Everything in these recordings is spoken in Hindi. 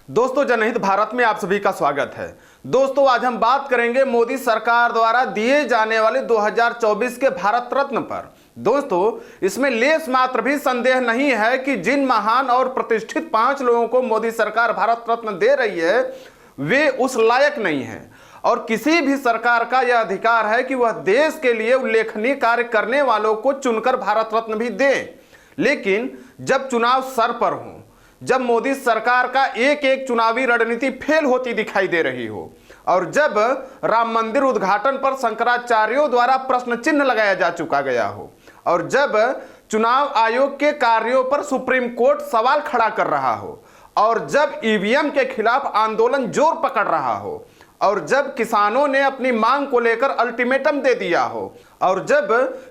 दोस्तों, जनहित भारत में आप सभी का स्वागत है। दोस्तों, आज हम बात करेंगे मोदी सरकार द्वारा दिए जाने वाले 2024 के भारत रत्न पर। दोस्तों, इसमें लेस मात्र भी संदेह नहीं है कि जिन महान और प्रतिष्ठित 5 लोगों को मोदी सरकार भारत रत्न दे रही है वे उस लायक नहीं है और किसी भी सरकार का यह अधिकार है कि वह देश के लिए उल्लेखनीय कार्य करने वालों को चुनकर भारत रत्न भी दे। लेकिन जब चुनाव सर पर हो, जब मोदी सरकार का एक एक चुनावी रणनीति फेल होती दिखाई दे रही हो और जब राम मंदिर उद्घाटन पर शंकराचार्यों द्वारा प्रश्न चिन्ह लगाया जा चुका गया हो और जब चुनाव आयोग के कार्यों पर सुप्रीम कोर्ट सवाल खड़ा कर रहा हो और जब ईवीएम के खिलाफ आंदोलन जोर पकड़ रहा हो और जब किसानों ने अपनी मांग को लेकर अल्टीमेटम दे दिया हो और जब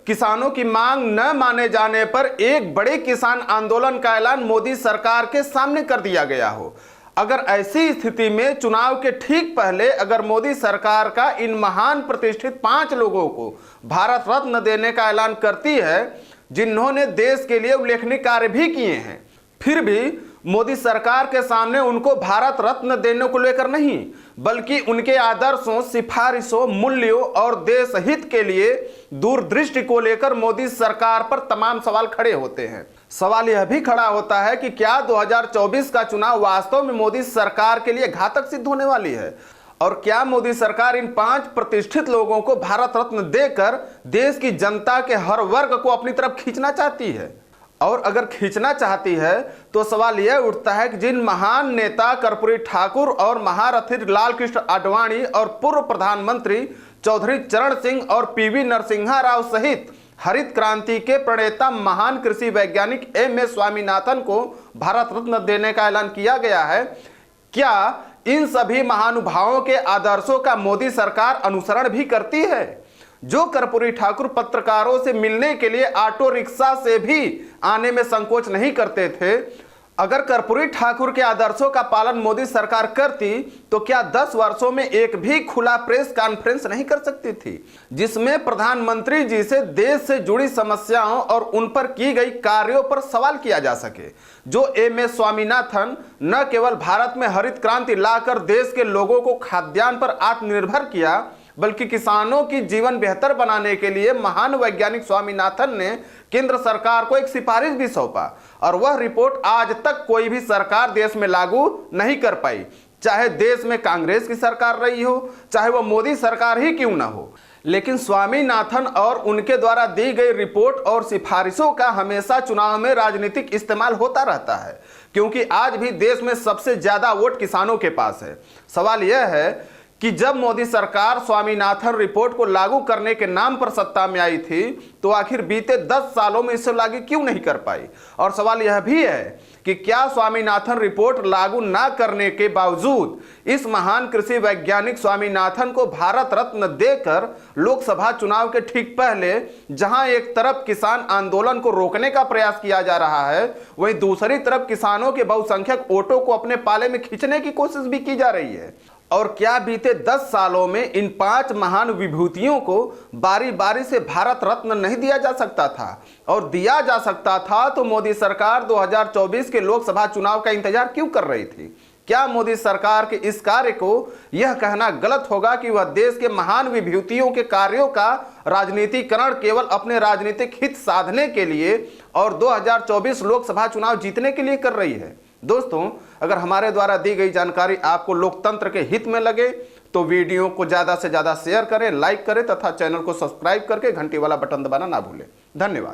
किसानों की मांग न माने जाने पर एक बड़े किसान आंदोलन का ऐलान मोदी सरकार के सामने कर दिया गया हो, अगर ऐसी स्थिति में चुनाव के ठीक पहले अगर मोदी सरकार का इन महान प्रतिष्ठित 5 लोगों को भारत रत्न देने का ऐलान करती है जिन्होंने देश के लिए उल्लेखनीय कार्य भी किए हैं, फिर भी मोदी सरकार के सामने उनको भारत रत्न देने को लेकर नहीं बल्कि उनके आदर्शों, सिफारिशों, मूल्यों और देश हित के लिए दूरदृष्टि को लेकर मोदी सरकार पर तमाम सवाल खड़े होते हैं। सवाल यह भी खड़ा होता है कि क्या 2024 का चुनाव वास्तव में मोदी सरकार के लिए घातक सिद्ध होने वाली है और क्या मोदी सरकार इन 5 प्रतिष्ठित लोगों को भारत रत्न देकर देश की जनता के हर वर्ग को अपनी तरफ खींचना चाहती है। और अगर खींचना चाहती है तो सवाल यह उठता है कि जिन महान नेता कर्पूरी ठाकुर और महारथी लाल कृष्ण आडवाणी और पूर्व प्रधानमंत्री चौधरी चरण सिंह और पीवी नरसिम्हा राव सहित हरित क्रांति के प्रणेता महान कृषि वैज्ञानिक एम.एस. स्वामीनाथन को भारत रत्न देने का ऐलान किया गया है, क्या इन सभी महानुभावों के आदर्शों का मोदी सरकार अनुसरण भी करती है? जो कर्पूरी ठाकुर पत्रकारों से मिलने के लिए ऑटो रिक्शा से भी आने में संकोच नहीं करते थे, अगर कर्पूरी ठाकुर के आदर्शों का पालन मोदी सरकार करती तो क्या 10 वर्षों में एक भी खुला प्रेस कॉन्फ्रेंस नहीं कर सकती थी जिसमें प्रधानमंत्री जी से देश से जुड़ी समस्याओं और उन पर की गई कार्यों पर सवाल किया जा सके। जो एम.एस. स्वामीनाथन न केवल भारत में हरित क्रांति लाकर देश के लोगों को खाद्यान्न पर आत्मनिर्भर किया बल्कि किसानों की जीवन बेहतर बनाने के लिए महान वैज्ञानिक स्वामीनाथन ने केंद्र सरकार को एक सिफारिश भी सौंपा और वह रिपोर्ट आज तक कोई भी सरकार देश में लागू नहीं कर पाई, चाहे देश में कांग्रेस की सरकार रही हो, चाहे वह मोदी सरकार ही क्यों ना हो। लेकिन स्वामीनाथन और उनके द्वारा दी गई रिपोर्ट और सिफारिशों का हमेशा चुनाव में राजनीतिक इस्तेमाल होता रहता है क्योंकि आज भी देश में सबसे ज्यादा वोट किसानों के पास है। सवाल यह है कि जब मोदी सरकार स्वामीनाथन रिपोर्ट को लागू करने के नाम पर सत्ता में आई थी तो आखिर बीते 10 सालों में इसे लागू क्यों नहीं कर पाई। और सवाल यह भी है कि क्या स्वामीनाथन रिपोर्ट लागू ना करने के बावजूद इस महान कृषि वैज्ञानिक स्वामीनाथन को भारत रत्न देकर लोकसभा चुनाव के ठीक पहले जहां एक तरफ किसान आंदोलन को रोकने का प्रयास किया जा रहा है वहीं दूसरी तरफ किसानों के बहुसंख्यक वोटों को अपने पाले में खींचने की कोशिश भी की जा रही है। और क्या बीते 10 सालों में इन 5 महान विभूतियों को बारी बारी से भारत रत्न नहीं दिया जा सकता था और दिया जा सकता था तो मोदी सरकार 2024 के लोकसभा चुनाव का इंतजार क्यों कर रही थी? क्या मोदी सरकार के इस कार्य को यह कहना गलत होगा कि वह देश के महान विभूतियों के कार्यों का राजनीतिकरण केवल अपने राजनीतिक हित साधने के लिए और 2024 लोकसभा चुनाव जीतने के लिए कर रही है? दोस्तों, अगर हमारे द्वारा दी गई जानकारी आपको लोकतंत्र के हित में लगे तो वीडियो को ज़्यादा से ज़्यादा शेयर करें, लाइक करें तथा चैनल को सब्सक्राइब करके घंटी वाला बटन दबाना ना भूलें। धन्यवाद।